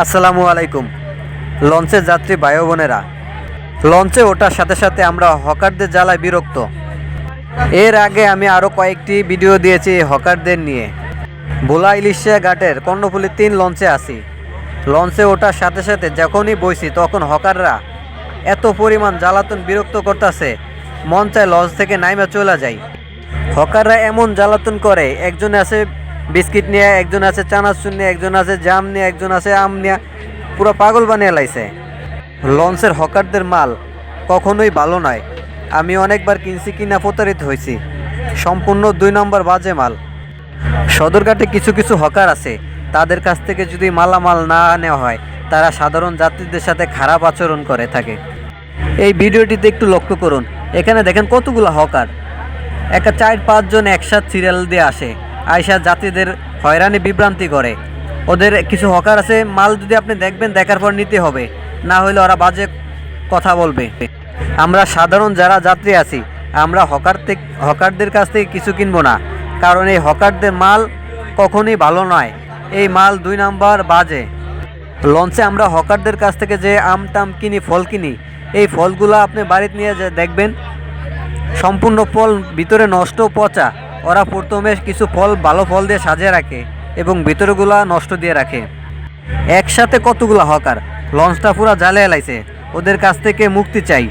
আসসালামু আলাইকুম। লঞ্চে যাত্রী ভাই বোনেরা, লঞ্চে ওঠার সাথে সাথে আমরা হকারদের জ্বালায় বিরক্ত। এর আগে আমি আরও কয়েকটি ভিডিও দিয়েছি হকারদের নিয়ে। ভোলা ইলিশা ঘাটের কর্ণফুলী 3 লঞ্চে আছি। লঞ্চে ওঠার সাথে সাথে যখনই বইছি তখন হকাররা এত পরিমাণ জ্বালাতন বিরক্ত করতেছে, মন চায় লঞ্চ থেকে নাইমা চলে যায়। হকাররা এমন জ্বালাতন করে, একজন আছে বিস্কিট নিয়ে, একজন আছে চানাচুর নিয়ে, একজন আছে জাম নিয়ে, একজন আছে আম নিয়ে, পুরো পাগল বানিয়ে লাইছে। লঞ্চের হকারদের মাল কখনোই ভালো নয়। আমি অনেকবার কিনছি, কিনা প্রতারিত হয়েছি। সম্পূর্ণ 2 নম্বর বাজে মাল। সদরঘাটে কিছু কিছু হকার আছে, তাদের কাছ থেকে যদি মালামাল না নেওয়া হয় তারা সাধারণ যাত্রীদের সাথে খারাপ আচরণ করে থাকে। এই ভিডিওটিতে একটু লক্ষ্য করুন, এখানে দেখেন কতগুলো হকার একা 4-5 জন একসাথে সিরিয়াল দিয়ে আসে, আয়সা যাত্রীদের হয়রানি বিভ্রান্তি করে। ওদের কিছু হকার আছে, মাল যদি আপনি দেখবেন দেখার পর নিতে হবে, না হলে ওরা বাজে কথা বলবে। আমরা সাধারণ যারা যাত্রী আছি, আমরা হকারদের কাছ থেকে কিছু কিনবো না, কারণ এই হকারদের মাল কখনোই ভালো নয়। এই মাল 2 নাম্বার বাজে। লঞ্চে আমরা হকারদের কাছ থেকে যে আম টাম কিনি, ফল কিনি, এই ফলগুলো আপনি বাড়িতে নিয়ে দেখবেন সম্পূর্ণ ফল ভিতরে নষ্ট, পচা। ওরা প্রথমে কিছু ফল, ভালো ফল দিয়ে সাজিয়ে রাখে এবং ভিতরেগুলা নষ্ট দিয়ে রাখে। একসাথে কতগুলো হকার লঞ্চটা পুরো জ্বালিয়ে লাইছে, ওদের কাছ থেকে মুক্তি চাই।